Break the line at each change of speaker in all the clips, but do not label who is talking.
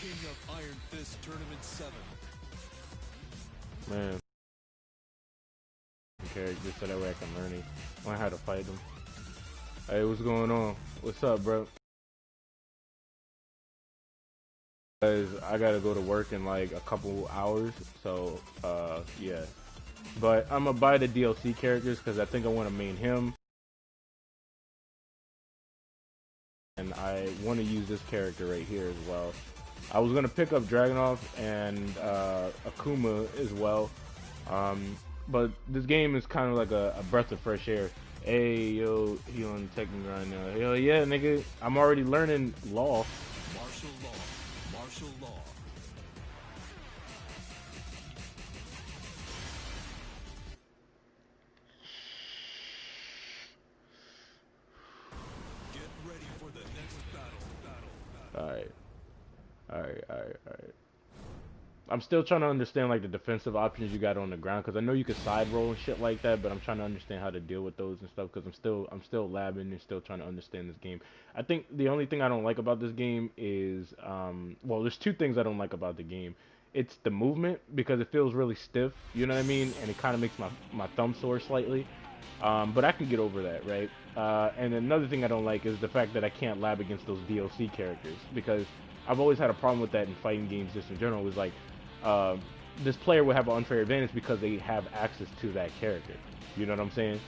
King of Iron Fist Tournament 7.
Man. Characters so that way I can learn how to fight them. Hey, what's going on? What's up, bro? Guys, I gotta go to work in like a couple hours, so yeah. But I'm gonna buy the DLC characters because I think I want to main him, and I want to use this character right here as well. I was gonna pick up Dragunov and Akuma as well, but this game is kind of like a breath of fresh air. Hey, yo, he on Tekken right now. Hell yeah, nigga. I'm already learning law.
Martial law. Martial law. Get ready for the next battle.
Alright. I'm still trying to understand like the defensive options you got on the ground because I know you can side roll and shit like that, but I'm trying to understand how to deal with those and stuff because I'm still labbing and still trying to understand this game. I think the only thing I don't like about this game is well, there's two things I don't like about the game. It's the movement because it feels really stiff, you know what I mean, and it kind of makes my thumb sore slightly. But I can get over that, right? And another thing I don't like is the fact that I can't lab against those DLC characters because I've always had a problem with that in fighting games just in general. Is like this player would have an unfair advantage because they have access to that character. You know what I'm saying?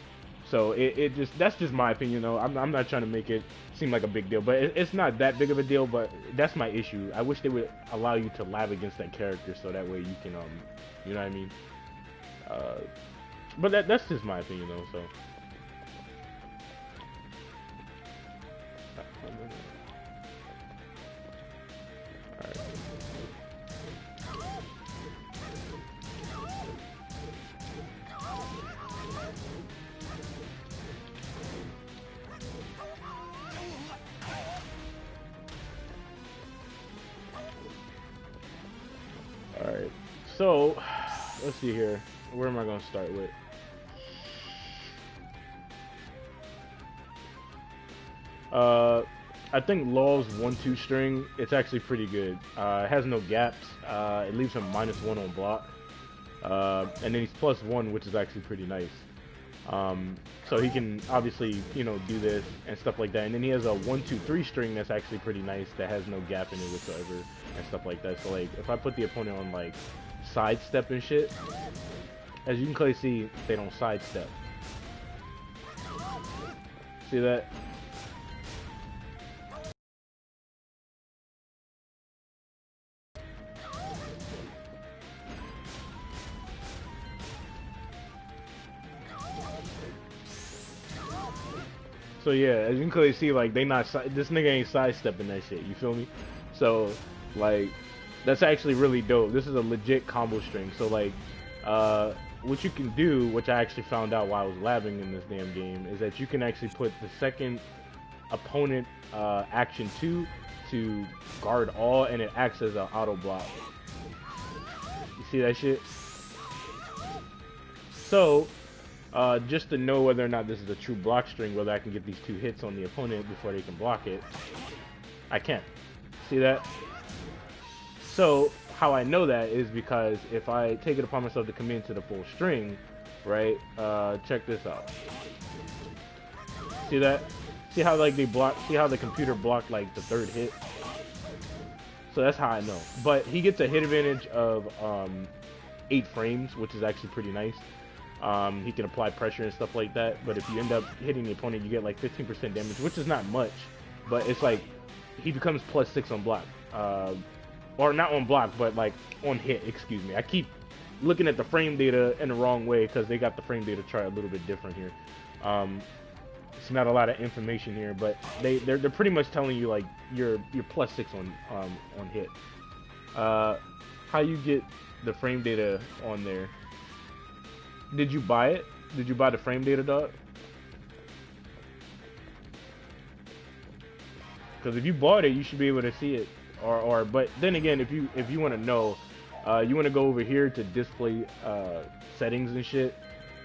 So it just that's just my opinion though. I'm not trying to make it seem like a big deal, but it's not that big of a deal. But that's my issue. I wish they would allow you to lab against that character so that way you can you know what I mean? But that's just my opinion though. So. Alright, so let's see here. Where am I going to start with? I think Law's 1-2 string, it's actually pretty good. It has no gaps. It leaves him -1 on block. And then he's +1, which is actually pretty nice. So he can obviously, you know, do this and stuff like that. And then he has a 1-2-3 string that's actually pretty nice that has no gap in it whatsoever and stuff like that. So like, if I put the opponent on like sidestep and shit, as you can clearly see, they don't sidestep. See that? So yeah, as you can clearly see, like this nigga ain't sidestepping that shit. You feel me? So like that's actually really dope. This is a legit combo string. So like what you can do, which I actually found out while I was labbing in this damn game, is that you can actually put the second opponent action 2 to guard all, and it acts as an auto block. You see that shit? So just to know whether or not this is a true block string, whether I can get these 2 hits on the opponent before they can block it, I can. See that? So how I know that is because if I take it upon myself to come into the full string, right? Check this out. See that? See how like they block? See how the computer blocked like the 3rd hit? So that's how I know. But he gets a hit advantage of 8 frames, which is actually pretty nice. He can apply pressure and stuff like that, but if you end up hitting the opponent, you get like 15% damage, which is not much, but it's like he becomes +6 on block, or not on block, but like on hit, excuse me. I keep looking at the frame data in the wrong way because they got the frame data chart a little bit different here. It's not a lot of information here, but they're pretty much telling you like you're +6 on hit. How you get the frame data on there? Did you buy it? Did you buy the frame data, dog? Because if you bought it, you should be able to see it. But then again, if you want to know, you want to go over here to display settings and shit,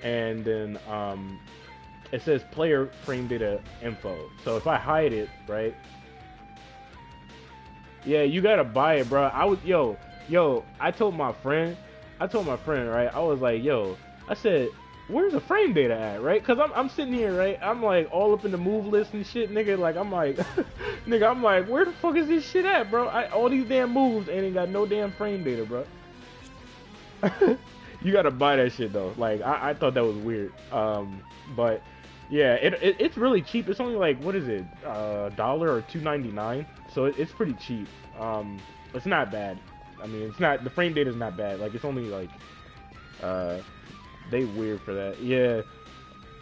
and then it says player frame data info. So if I hide it, right? Yeah, you gotta buy it, bro. Yo, I told my friend, right? I was like, yo, I said, where's the frame data at, right? Cause I'm sitting here, right? I'm like all up in the move list and shit, nigga. Like I'm like, nigga, I'm like, where the fuck is this shit at, bro? All these damn moves ain't got no damn frame data, bro. You gotta buy that shit though. Like I thought that was weird. But yeah, it's really cheap. It's only like what is it, $1 or $2.99. So it's pretty cheap. It's not bad. I mean, it's not the frame data is not bad. Like it's only like they weird for that. Yeah.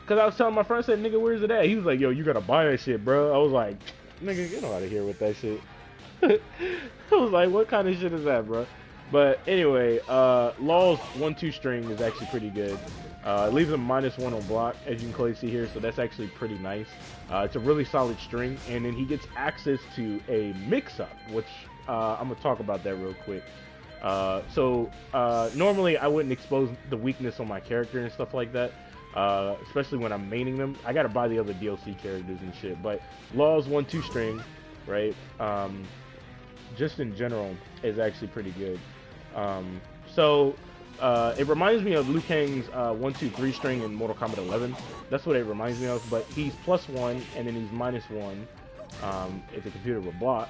Cause I was telling my friend, I said, nigga, where's it at? He was like, yo, you gotta buy that shit, bro. I was like, nigga, get out of here with that shit. I was like, what kind of shit is that, bro? But anyway, Law's 1-2 string is actually pretty good. It leaves him -1 on block, as you can clearly see here, so that's actually pretty nice. It's a really solid string, and then he gets access to a mix-up, which I'm going to talk about that real quick. Normally I wouldn't expose the weakness on my character and stuff like that, especially when I'm maining them. I got to buy the other DLC characters and shit, but Law's 1-2 string, right, just in general, is actually pretty good. It reminds me of Liu Kang's 1-2-3 string in Mortal Kombat 11. That's what it reminds me of, but he's +1 and then he's -1 if the computer will block.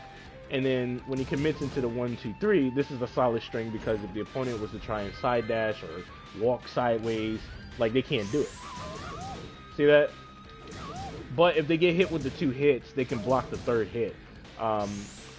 And then when he commits into the 1-2-3, this is a solid string because if the opponent was to try and side dash or walk sideways, like they can't do it. See that? But if they get hit with the 2 hits, they can block the 3rd hit.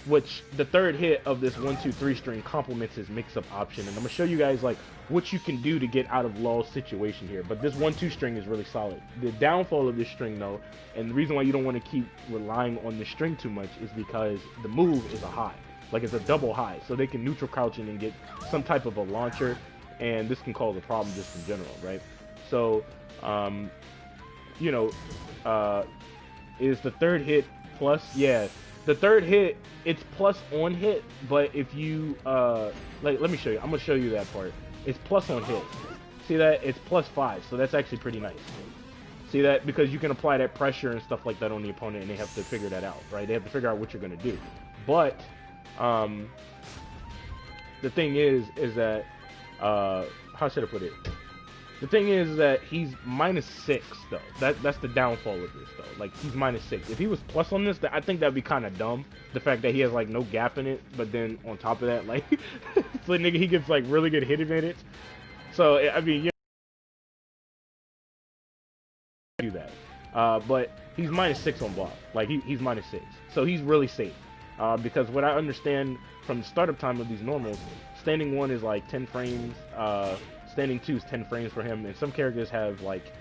Which the 3rd hit of this 1-2-3 string complements his mix-up option, and I'm gonna show you guys like what you can do to get out of Law's situation here. But this 1-2 string is really solid. The downfall of this string though, and the reason why you don't want to keep relying on the string too much, is because the move is a high, like it's a double high, so they can neutral crouch in and get some type of a launcher, and this can cause a problem just in general, right? So, you know, is the 3rd hit plus? Yeah. The 3rd hit, it's plus on hit, but if you, like, let me show you. I'm going to show you that part. It's plus on hit. See that? It's +5, so that's actually pretty nice. See that? Because you can apply that pressure and stuff like that on the opponent, and they have to figure that out, right? They have to figure out what you're going to do. But, the thing is that, how should I put it? The thing is that he's -6 though. That's the downfall of this though. Like he's -6. If he was plus on this, I think that'd be kind of dumb. The fact that he has like no gap in it, but then on top of that, like, so nigga, he gets like really good hit advantage. So I mean, yeah, do that. But he's -6 on block. Like he's -6. So he's really safe. Because what I understand from the startup time of these normals, standing 1 is like 10 frames. Standing 2 is 10 frames for him, and some characters have like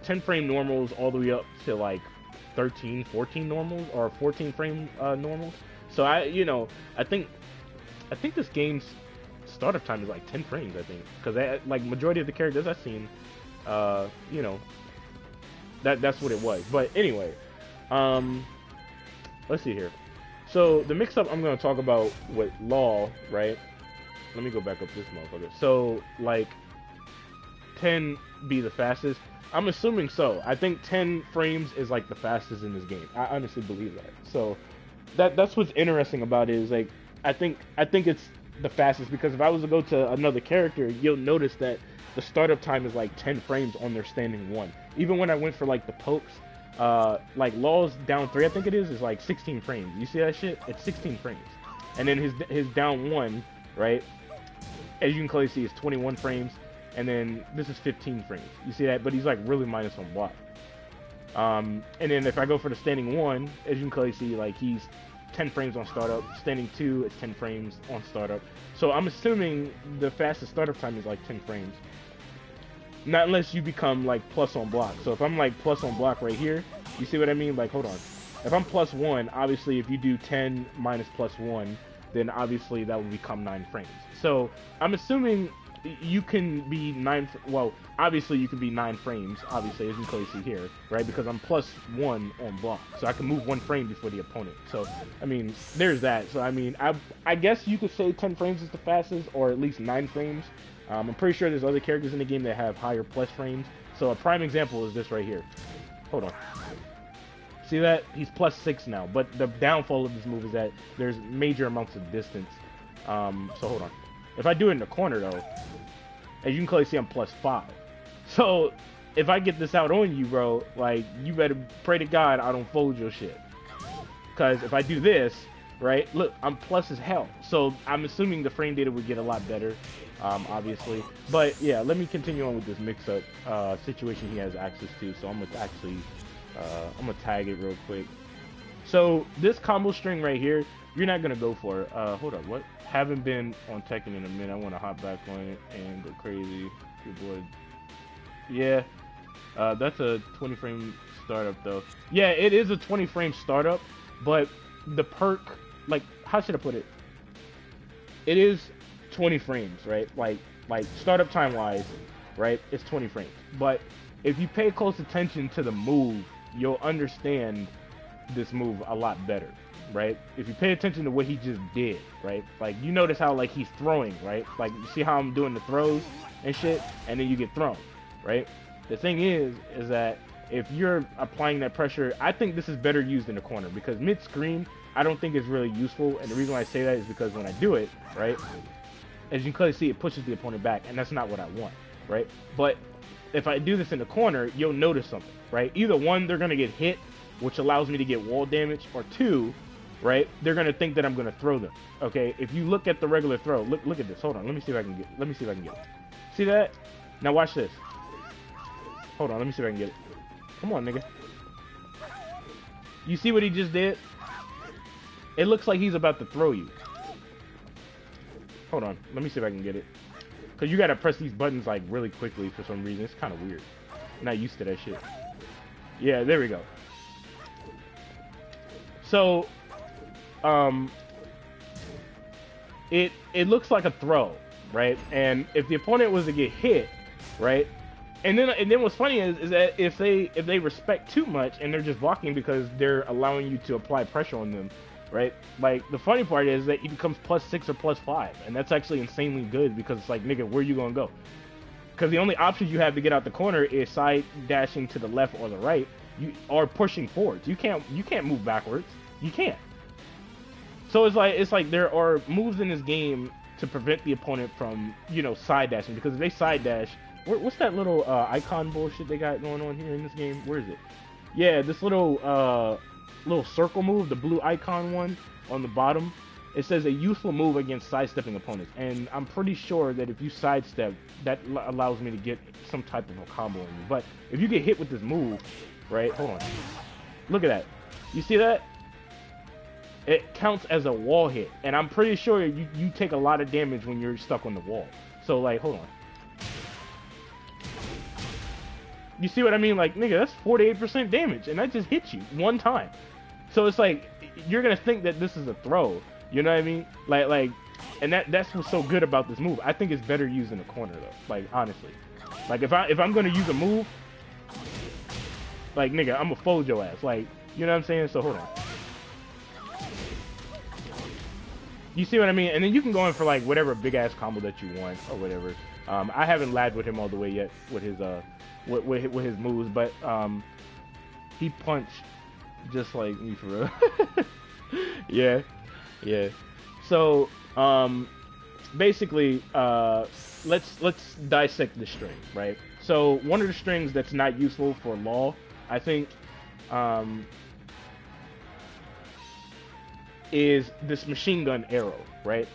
10 frame normals all the way up to like 13, 14 normals, or 14 frame normals. So I think this game's startup time is like 10 frames, I think, because like majority of the characters I've seen, you know, that's what it was. But anyway, let's see here. So the mix-up I'm going to talk about with Law, right? Let me go back up this motherfucker. So, like, 10 be the fastest? I'm assuming so. I think 10 frames is, like, the fastest in this game. I honestly believe that. So, that's what's interesting about it is, like, I think it's the fastest because if I was to go to another character, you'll notice that the startup time is, like, 10 frames on their standing 1. Even when I went for, like, the pokes, like, Law's down 3, I think it is like 16 frames. You see that shit? It's 16 frames. And then his down 1, right? As you can clearly see, it's 21 frames, and then this is 15 frames. You see that? But he's like really minus on block. And then if I go for the standing 1, as you can clearly see, like he's 10 frames on startup. Standing 2, it's 10 frames on startup. So I'm assuming the fastest startup time is like 10 frames. Not unless you become like plus on block. So if I'm like plus on block right here, you see what I mean? Like, hold on. If I'm +1, obviously if you do 10 minus +1, then obviously that would become 9 frames. So I'm assuming you can be 9, well, obviously you can be 9 frames, obviously, as you can clearly see here, right? Because I'm +1 on block, so I can move 1 frame before the opponent. So, I mean, there's that. So, I mean, I guess you could say 10 frames is the fastest, or at least 9 frames. I'm pretty sure there's other characters in the game that have higher plus frames. So a prime example is this right here. Hold on. See that? He's +6 now, but the downfall of this move is that there's major amounts of distance. So hold on. If I do it in the corner though, as you can clearly see, I'm +5. So if I get this out on you, bro, like, you better pray to God I don't fold your shit. Because if I do this, right, look, I'm plus as hell. So I'm assuming the frame data would get a lot better, obviously. But yeah, let me continue on with this mix-up situation he has access to. So I'm gonna actually, I'm gonna tag it real quick. So this combo string right here, you're not gonna go for it. Hold up, what? Haven't been on Tekken in a minute. I want to hop back on it and go crazy. Good boy. Yeah, that's a 20 frame startup though. Yeah, it is a 20 frame startup, but the perk, like, how should I put it? It is 20 frames, right? Like startup time wise, right? It's 20 frames. But if you pay close attention to the move, you'll understand this move a lot better, right? If you pay attention to what he just did, right? Like, you notice how, like, he's throwing, right? Like, you see how I'm doing the throws and shit, and then you get thrown, right? The thing is that if you're applying that pressure, I think this is better used in the corner, because mid-screen, I don't think is really useful, and the reason why I say that is because when I do it, right, as you can clearly see, it pushes the opponent back, and that's not what I want, right? But if I do this in the corner, you'll notice something, right? Either one, they're gonna get hit, which allows me to get wall damage, or two, right, they're gonna think that I'm gonna throw them. Okay, if you look at the regular throw, look at this. Hold on, let me see if I can get it. See that? Now watch this. Hold on, let me see if I can get it. Come on, nigga. You see what he just did? It looks like he's about to throw you. Hold on, let me see if I can get it. Cause you gotta press these buttons like really quickly for some reason. It's kind of weird. I'm not used to that shit. Yeah, there we go. So, it looks like a throw, right? And if the opponent was to get hit, right? And then what's funny is that if they respect too much and they're just blocking because they're allowing you to apply pressure on them, right? Like, the funny part is that he becomes +6 or +5, and that's actually insanely good, because it's like, nigga, where you gonna go? Because the only options you have to get out the corner is side dashing to the left or the right, or pushing forwards. You can't move backwards. You can't. So it's like there are moves in this game to prevent the opponent from, you know, side dashing, because if they side dash, what's that little icon bullshit they got going on here in this game? Where is it? Yeah, this little circle move, the blue icon one on the bottom. It says a useful move against sidestepping opponents, and I'm pretty sure that if you sidestep, that allows me to get some type of a combo on you. But if you get hit with this move, right? Hold on. Look at that. You see that? It counts as a wall hit, and I'm pretty sure you take a lot of damage when you're stuck on the wall. So, like, hold on. You see what I mean? Like, nigga, that's 48% damage, and that just hit you one time. So it's like, you're gonna think that this is a throw. You know what I mean? Like, and that's what's so good about this move. I think it's better used in the corner though. Like, honestly, like if I'm gonna use a move, like, nigga, I'm gonna fold your ass. Like, you know what I'm saying? So hold on. You see what I mean? And then you can go in for like whatever big ass combo that you want or whatever. I haven't lagged with him all the way yet with his with his moves, but he punched just like me for real. yeah. So basically, let's dissect the string, right? So one of the strings that's not useful for Law, I think, is this machine gun arrow, right?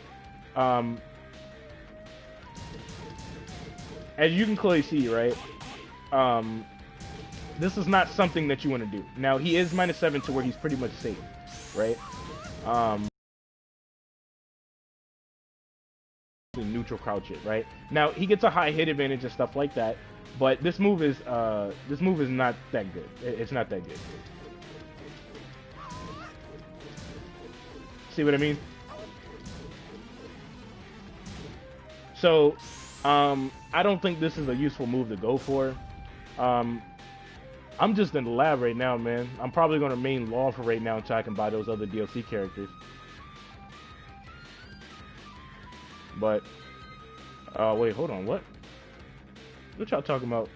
As you can clearly see, right? This is not something that you want to do. Now, he is -7 to where he's pretty much safe, right? Neutral crouch it, right? Now, he gets a high hit advantage and stuff like that, but this move is not that good. It's not that good. See what I mean? So, I don't think this is a useful move to go for. I'm just in the lab right now, man. I'm probably going to main Law for right now until I can buy those other DLC characters. But, wait, hold on, what? What y'all talking about?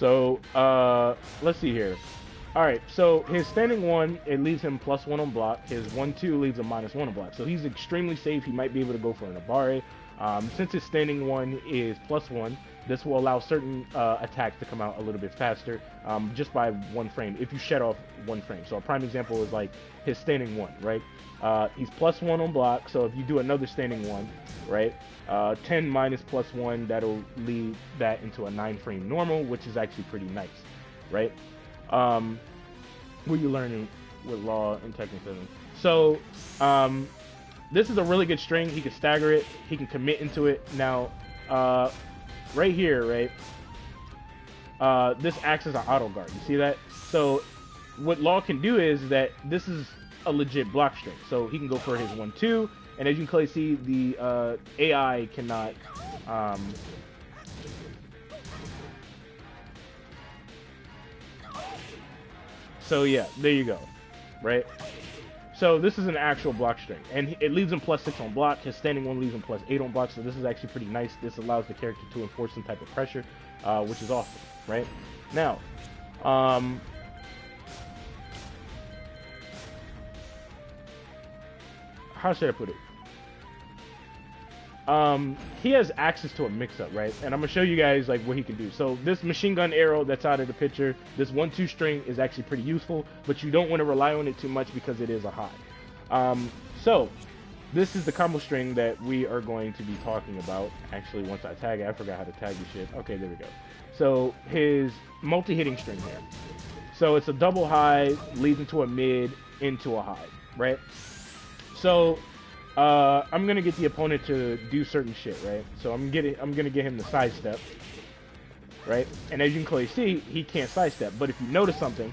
So, let's see here. Alright, so his standing 1, it leaves him +1 on block. His 1-2 leaves him -1 on block. So he's extremely safe. He might be able to go for an Abare. Since his standing 1 is +1, this will allow certain attacks to come out a little bit faster, just by 1 frame, if you shed off 1 frame. So a prime example is like his standing 1, right? He's +1 on block, so if you do another standing 1, right? 10 minus +1, that'll lead that into a 9 frame normal, which is actually pretty nice, right? What you learning with Law and Tekken 7. So, this is a really good string. He can stagger it. He can commit into it. Now, right here, right? This acts as an auto guard. You see that? So, what Law can do is that this is a legit block string. So he can go for his 1-2, and as you can clearly see, the AI cannot. So yeah, there you go, right? So this is an actual block string, and it leaves him +6 on block. His standing 1 leaves him +8 on block, so this is actually pretty nice. This allows the character to enforce some type of pressure, which is awesome, right? Now, how should I put it? He has access to a mix-up, right? And I'm gonna show you guys like what he can do. So this machine gun arrow that's out of the picture, this 1-2 string is actually pretty useful, but you don't want to rely on it too much because it is a high. So this is the combo string that we are going to be talking about. Actually, once I tag it, I forgot how to tag the shit. Okay, there we go. So his multi-hitting string here. So it's a double high, leads into a mid, into a high, right? So I'm gonna get the opponent to do certain shit, right? So I'm gonna get him to sidestep, right? And as you can clearly see, he can't sidestep. But if you notice something,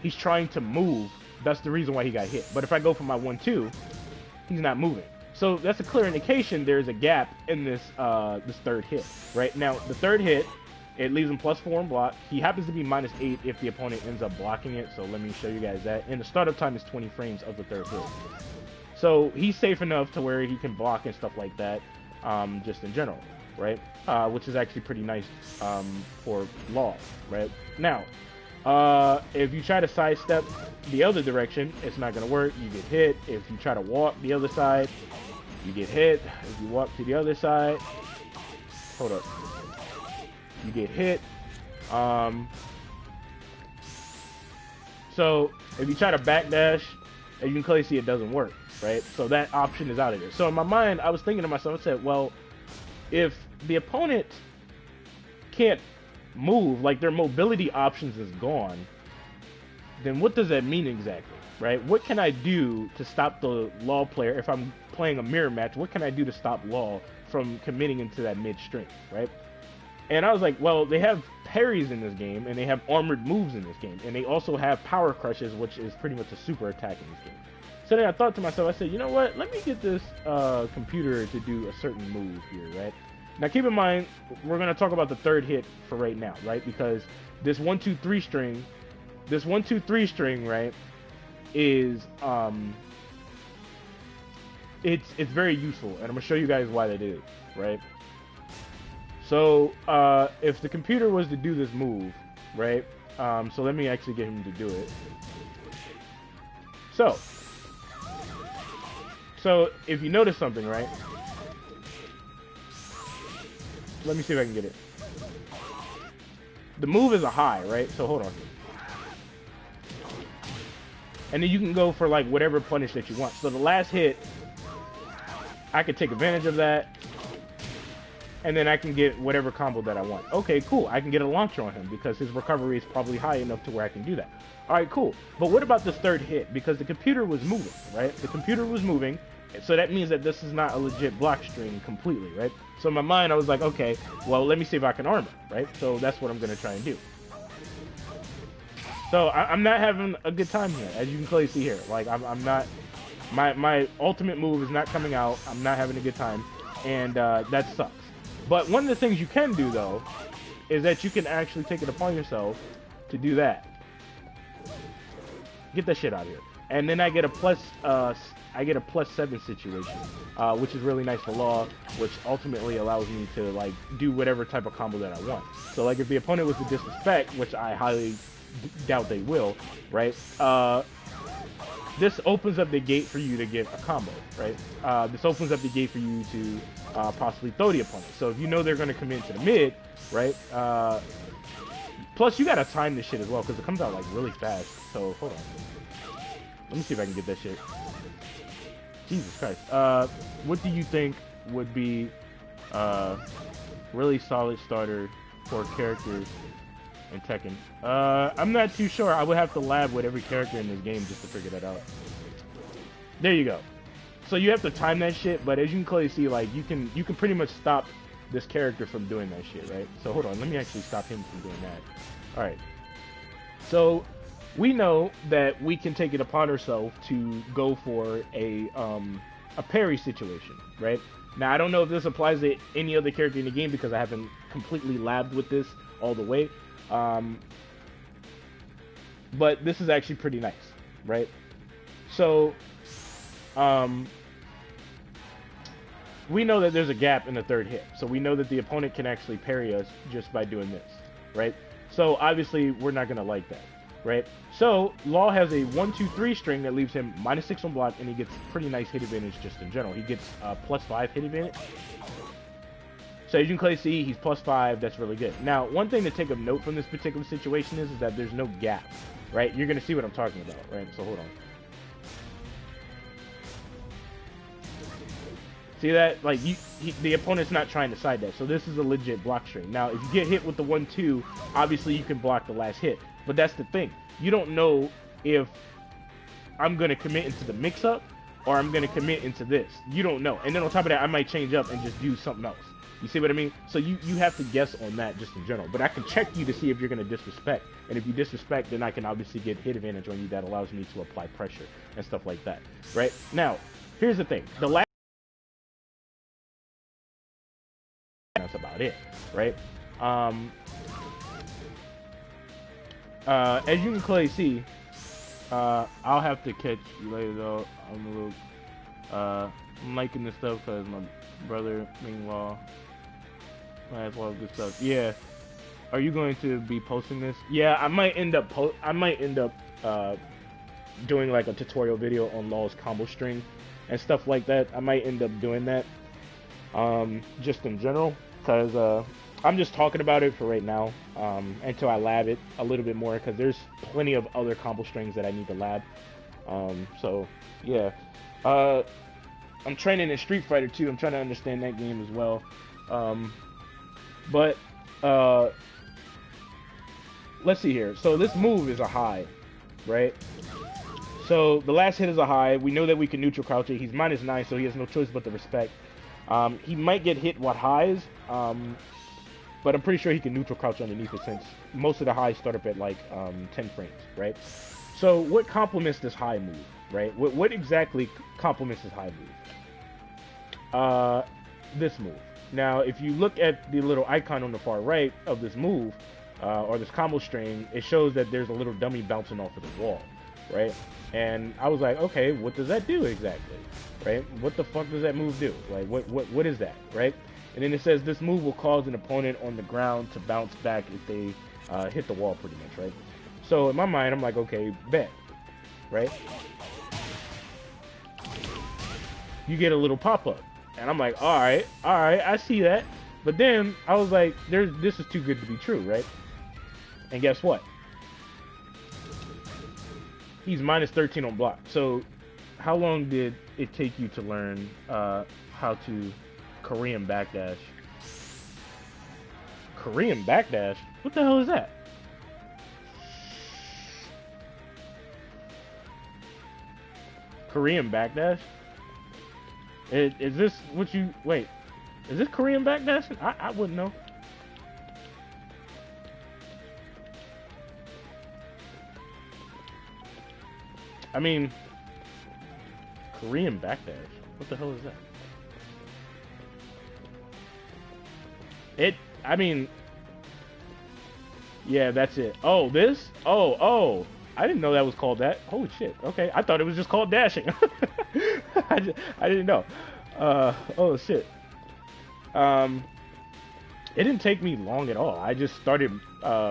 he's trying to move. That's the reason why he got hit. But if I go for my 1-2, he's not moving. So that's a clear indication there's a gap in this this third hit, right? Now the third hit, it leaves him +4 on block. He happens to be -8 if the opponent ends up blocking it. So let me show you guys that. And the startup time is 20 frames of the third hit. So he's safe enough to where he can block and stuff like that, just in general, right? Which is actually pretty nice for Law, right? Now, if you try to sidestep the other direction, it's not going to work. You get hit. If you try to walk the other side, you get hit. If you walk to the other side, hold up, you get hit. So if you try to backdash, you can clearly see it doesn't work, right? So that option is out of there. So in my mind, I was thinking to myself, I said, well, if the opponent can't move, like their mobility options is gone, then what does that mean exactly, right? What can I do to stop the Law player if I'm playing a mirror match? What can I do to stop Law from committing into that mid string, right? And I was like, well, they have parries in this game, and they have armored moves in this game, and they also have power crushes, which is pretty much a super attack in this game. So then I thought to myself, I said, you know what? Let me get this computer to do a certain move here, right? Now keep in mind, we're going to talk about the third hit for right now, right? Because this 1-2-3 string, right, is it's very useful, and I'm gonna show you guys why that is, right? So if the computer was to do this move, right? So let me actually get him to do it. So if you notice something, right? Let me see if I can get it. The move is a high, right? So hold on. And then you can go for like whatever punish that you want. So the last hit, I could take advantage of that, and then I can get whatever combo that I want. Okay, cool. I can get a launcher on him because his recovery is probably high enough to where I can do that. All right, cool. But what about this third hit? Because the computer was moving, right? The computer was moving, so that means that this is not a legit block string completely, right? So in my mind, I was like, okay, well, let me see if I can armor, right? So that's what I'm going to try and do. So I'm not having a good time here, as you can clearly see here. Like, I'm not... My ultimate move is not coming out. I'm not having a good time, and that sucks. But one of the things you can do, though, is that you can actually take it upon yourself to do that. Get that shit out of here. And then I get a plus I get a +7 situation, which is really nice for Law, which ultimately allows me to like do whatever type of combo that I want. So like if the opponent was to disrespect, which I highly doubt they will, right? This opens up the gate for you to get a combo, right? This opens up the gate for you to possibly throw the opponent. So if you know they're going to come into the mid, right? Plus, you got to time this shit as well because it comes out like really fast. So hold on. Let me see if I can get that shit. Jesus Christ. What do you think would be really solid starter for characters in Tekken? I'm not too sure. I would have to lab with every character in this game just to figure that out. There you go. So you have to time that shit, but as you can clearly see, like you can pretty much stop this character from doing that shit, right? So hold on, let me actually stop him from doing that. All right. So we know that we can take it upon ourselves to go for a parry situation, right? Now I don't know if this applies to any other character in the game because I haven't completely labbed with this all the way. But this is actually pretty nice, right? So, we know that there's a gap in the third hit. So we know that the opponent can actually parry us just by doing this, right? So obviously we're not gonna like that, right? So Law has a 1-2-3 string that leaves him -6 on block, and he gets pretty nice hit advantage just in general. He gets +5 hit advantage. So as you can clearly see, he's +5. That's really good. Now, one thing to take of note from this particular situation is that there's no gap, right? You're going to see what I'm talking about, right? So hold on. See that? Like, the opponent's not trying to side that. So this is a legit block string. Now, if you get hit with the 1-2, obviously you can block the last hit. But that's the thing. You don't know if I'm going to commit into the mix-up or I'm going to commit into this. You don't know. And then on top of that, I might change up and just do something else. You see what I mean? So you have to guess on that just in general. But I can check you to see if you're going to disrespect. And if you disrespect, then I can obviously get hit advantage on you that allows me to apply pressure and stuff like that. Right? Now, here's the thing. The last... That's about it. Right? As you can clearly see, I'll have to catch you later though. I'm liking this stuff because my brother, meanwhile, has a lot of good stuff. Yeah. Are you going to be posting this? Yeah, I might end up doing like a tutorial video on Law's combo string and stuff like that. I might end up doing that just in general because I'm just talking about it for right now until I lab it a little bit more because there's plenty of other combo strings that I need to lab. So yeah, I'm training in Street Fighter 2. I'm trying to understand that game as well. But let's see here. So this move is a high, right? So the last hit is a high. We know that we can neutral crouch it. He's -9, so he has no choice but to respect. He might get hit with highs, but I'm pretty sure he can neutral crouch underneath it since most of the highs start up at like 10 frames, right? So what complements this high move, right? What exactly complements this high move? This move. Now, if you look at the little icon on the far right of this move, or this combo string, it shows that there's a little dummy bouncing off of the wall, right? And I was like, okay, what does that do exactly, right? What the fuck does that move do? Like, what is that, right? And then it says this move will cause an opponent on the ground to bounce back if they hit the wall, pretty much, right? So in my mind, I'm like, okay, bet, right? You get a little pop-up. And I'm like, all right, I see that. But then I was like, this is too good to be true, right? And guess what? He's -13 on block. So how long did it take you to learn how to Korean backdash? Korean backdash? What the hell is that? Korean backdash? Is this what you... Wait. Is this Korean backdash? I wouldn't know. I mean... Korean backdash? What the hell is that? I mean... Yeah, that's it. Oh, this? Oh. I didn't know that was called that. Holy shit. Okay, I thought it was just called dashing. I didn't know. Oh shit. It didn't take me long at all. I just started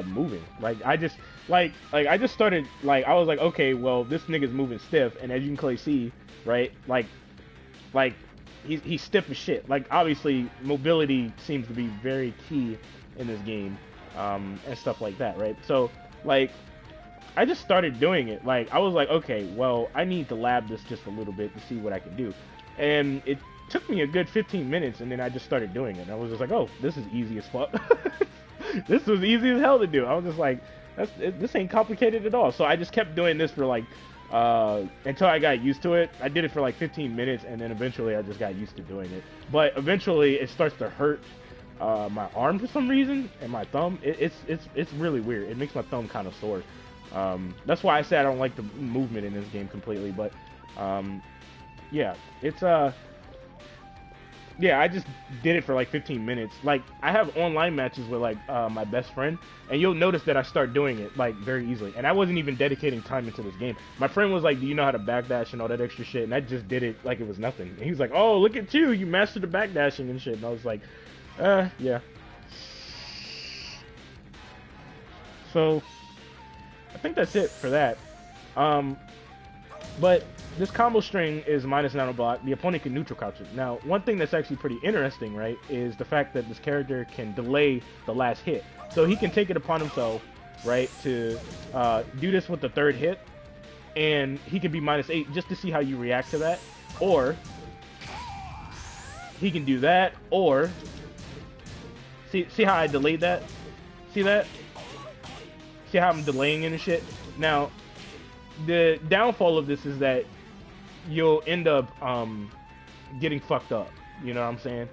moving. Like I just I just started like I was like, okay, well this nigga's moving stiff, and as you can clearly see, right, like he's stiff as shit. Like obviously mobility seems to be very key in this game, and stuff like that, right? So like I just started doing it. Like I was like, okay, well I need to lab this just a little bit to see what I can do, and it took me a good 15 minutes, and then I just started doing it. And I was just like, oh, this is easy as fuck. This was easy as hell to do. I was just like, this ain't complicated at all. So I just kept doing this for like until I got used to it. I did it for like 15 minutes, and then eventually I just got used to doing it. But eventually it starts to hurt my arm for some reason, and my thumb. It's really weird. It makes my thumb kind of sore. That's why I say I don't like the movement in this game completely. But yeah, it's yeah, I just did it for like 15 minutes. Like, I have online matches with like my best friend, and you'll notice that I start doing it like very easily. And I wasn't even dedicating time into this game. My friend was like, "Do you know how to backdash and all that extra shit?" And I just did it like it was nothing. And he was like, "Oh, look at you! You mastered the backdashing and shit." And I was like, yeah." So, I think that's it for that. But this combo string is minus nano block. The opponent can neutral crouch it. Now, one thing that's actually pretty interesting, right, is the fact that this character can delay the last hit. So he can take it upon himself, right, to do this with the third hit, and he can be -8 just to see how you react to that. Or he can do that, or see how I delayed that? See that? See how I'm delaying it and shit? Now, the downfall of this is that you'll end up getting fucked up. You know what I'm saying?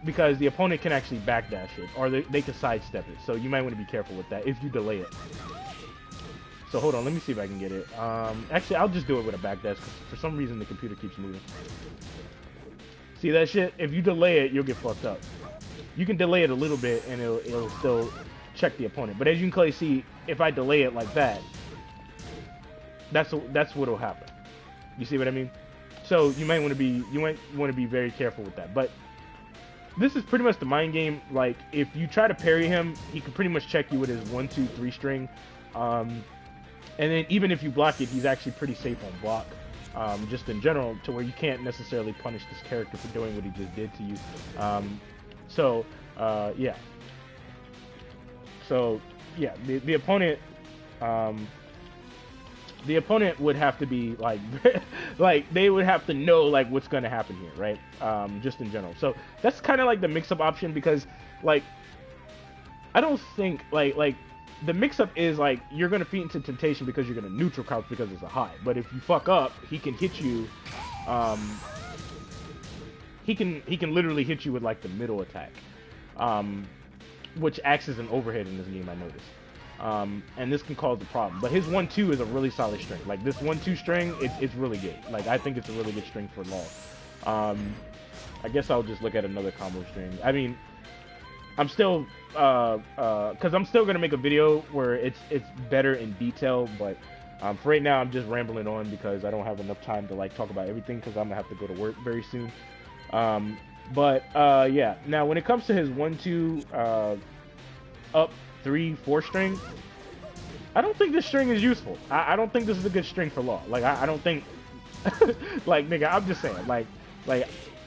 Because the opponent can actually backdash it, or they can sidestep it. So you might want to be careful with that if you delay it. So hold on, let me see if I can get it. Actually, I'll just do it with a backdash, because for some reason the computer keeps moving. See that shit? If you delay it, you'll get fucked up. You can delay it a little bit, and it'll still check the opponent. But as you can clearly see, if I delay it like that, that's what'll happen. You see what I mean? So you might want to be very careful with that. But this is pretty much the mind game. Like if you try to parry him, he can pretty much check you with his 1, 2, 3 string. And then even if you block it, he's actually pretty safe on block. Just in general, to where you can't necessarily punish this character for doing what he just did to you. Yeah. So yeah, the opponent. The opponent would have to be like, like they would have to know like what's gonna happen here, right? Just in general. So that's kind of like the mix-up option, because like I don't think like the mix-up is like you're gonna feed into temptation because you're gonna neutral crouch because it's a high. But if you fuck up, he can hit you. He can literally hit you with like the middle attack, which acts as an overhead in this game. I noticed. And this can cause a problem. But his 1-2 is a really solid string. Like this 1-2 string, it's really good. Like I think it's a really good string for Law. I guess I'll just look at another combo string. I mean, I'm still because I'm still gonna make a video where it's better in detail. But for right now, I'm just rambling on because I don't have enough time to like talk about everything, because I'm gonna have to go to work very soon. Yeah. Now when it comes to his 1-2 up 3, 4 string, I don't think this string is useful. I don't think this is a good string for Law. Like I don't think like nigga, I'm just saying like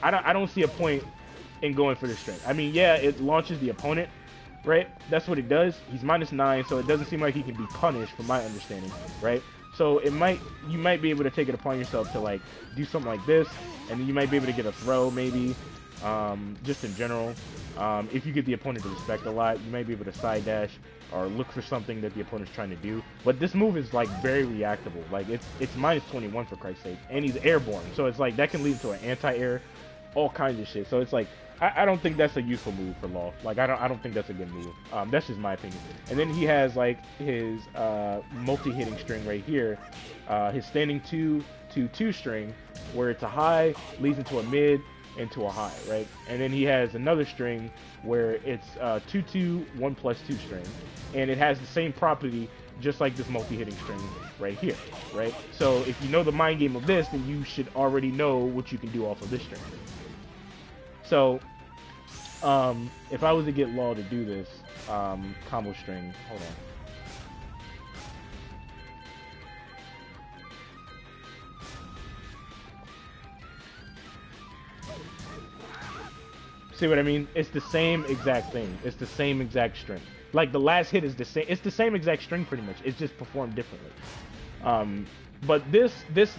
I don't see a point in going for this string. I mean, yeah, it launches the opponent, right? That's what it does. He's -9, so it doesn't seem like he can be punished from my understanding, right? So you might be able to take it upon yourself to like do something like this, and then you might be able to get a throw maybe. Just in general, if you get the opponent to respect a lot, you might be able to side dash or look for something that the opponent's trying to do. But this move is like very reactable. Like it's -21 for Christ's sake, and he's airborne, so it's like that can lead to an anti-air, all kinds of shit. So it's like I don't think that's a useful move for Law. Like I don't think that's a good move. That's just my opinion. And then he has like his multi-hitting string right here, his standing 2-2 string, where it's a high leads into a mid into a high, right? And then he has another string where it's 2-2 1+2 string, and it has the same property just like this multi-hitting string right here, right? So if you know the mind game of this, then you should already know what you can do off of this string. So if I was to get Law to do this combo string, hold on. See what I mean? It's the same exact thing. It's the same exact string. Like the last hit is the same. It's the same exact string pretty much. It's just performed differently. But this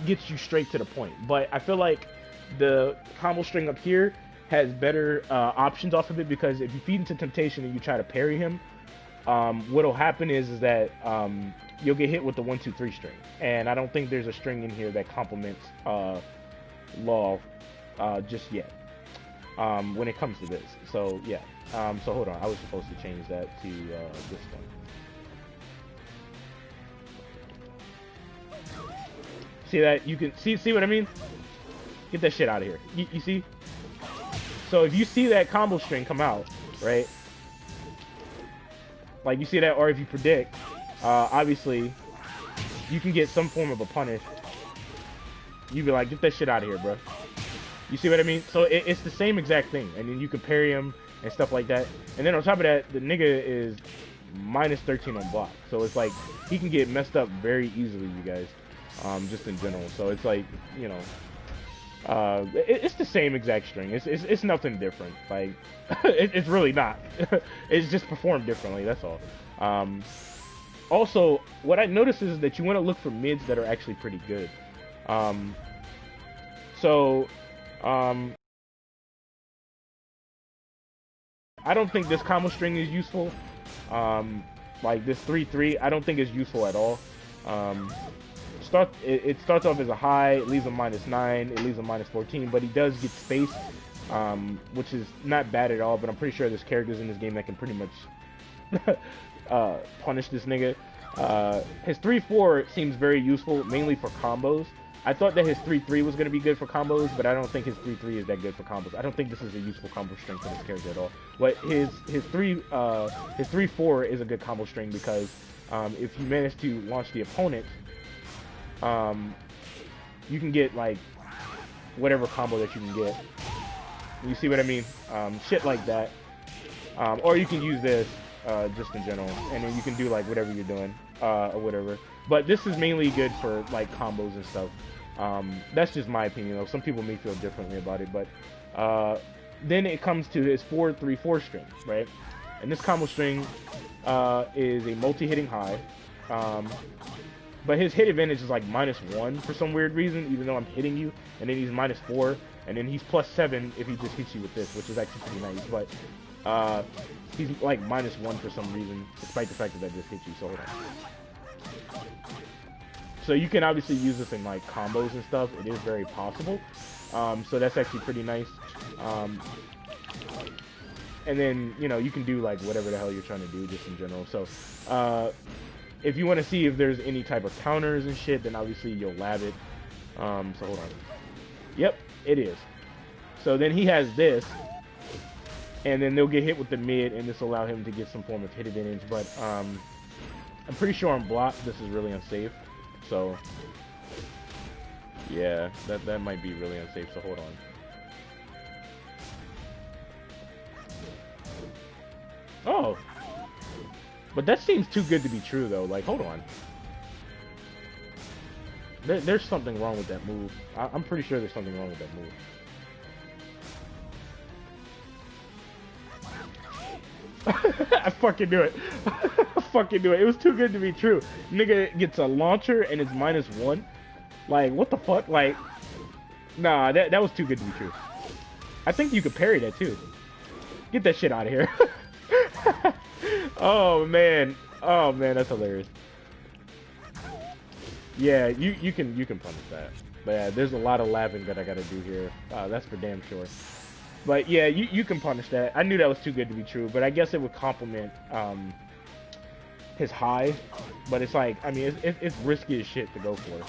gets you straight to the point. But I feel like the combo string up here has better options off of it, because if you feed into temptation and you try to parry him, what'll happen is that you'll get hit with the 1, 2, 3 string. And I don't think there's a string in here that complements Law just yet. When it comes to this. So yeah. So hold on, I was supposed to change that to this one. See that? You can see what I mean? Get that shit out of here. You see? So if you see that combo string come out, right? Like you see that, or if you predict, obviously you can get some form of a punish. You be like, get that shit out of here, bro. You see what I mean? So it's the same exact thing, and then you can parry him and stuff like that. And then on top of that, the nigga is minus 13 on block, so it's like he can get messed up very easily, you guys. Just in general. So it's like, you know, it's the same exact string. It's nothing different. Like it's really not. It's just performed differently. That's all. Also, what I noticed is that you want to look for mids that are actually pretty good. I don't think this combo string is useful. Like this 3-3, I don't think is useful at all. It starts off as a high, it leaves a -9, it leaves a -14, but he does get space, which is not bad at all. But I'm pretty sure there's characters in this game that can pretty much punish this nigga. His 3-4 seems very useful, mainly for combos. I thought that his 3-3 was going to be good for combos, but I don't think his 3-3 is that good for combos. I don't think this is a useful combo string for this character at all. But his 3-4 is a good combo string, because if you manage to launch the opponent, you can get like whatever combo that you can get. You see what I mean? Shit like that. Or you can use this just in general, and then you can do like whatever you're doing or whatever. But this is mainly good for like combos and stuff. That's just my opinion though. Some people may feel differently about it, but then it comes to his 4-3-4 string, right? And this combo string is a multi-hitting high, but his hit advantage is like -1 for some weird reason, even though I'm hitting you. And then he's -4, and then he's +7 if he just hits you with this, which is actually pretty nice. But he's like -1 for some reason, despite the fact that I just hit you. So hold on. So you can obviously use this in like combos and stuff. It is very possible. So that's actually pretty nice. And then, you know, you can do like whatever the hell you're trying to do just in general. So if you want to see if there's any type of counters and shit, then obviously you'll lab it. So hold on. Yep, it is. So then he has this, and then they'll get hit with the mid, and this will allow him to get some form of hit advantage. But I'm pretty sure on block this is really unsafe. So yeah, that might be really unsafe. So hold on. Oh, but that seems too good to be true though. Like, hold on. There's something wrong with that move. I'm pretty sure there's something wrong with that move. I fucking knew it. I fucking knew it. It was too good to be true. Nigga gets a launcher and it's -1. Like, what the fuck? Like, nah, that was too good to be true. I think you could parry that too. Get that shit out of here. Oh man, that's hilarious. Yeah, you can punish that. But yeah, there's a lot of labbing that I gotta do here. That's for damn sure. But yeah, you can punish that. I knew that was too good to be true, but I guess it would complement his high. But it's like, I mean, it's risky as shit to go for.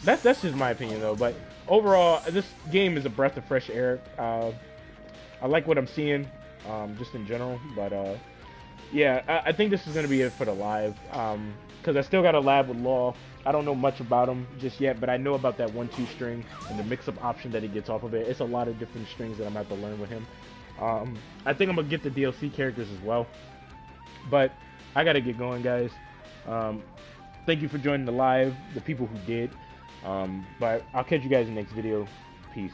That's just my opinion though. But overall, this game is a breath of fresh air. I like what I'm seeing, just in general. But Yeah, I think this is gonna be it for the live. Because I still got a lab with Law. I don't know much about him just yet, but I know about that 1-2 string and the mix-up option that he gets off of it. It's a lot of different strings that I'm about to learn with him. I think I'm gonna get the DLC characters as well. But I gotta get going, guys. Thank you for joining the live, the people who did. But I'll catch you guys in the next video. Peace.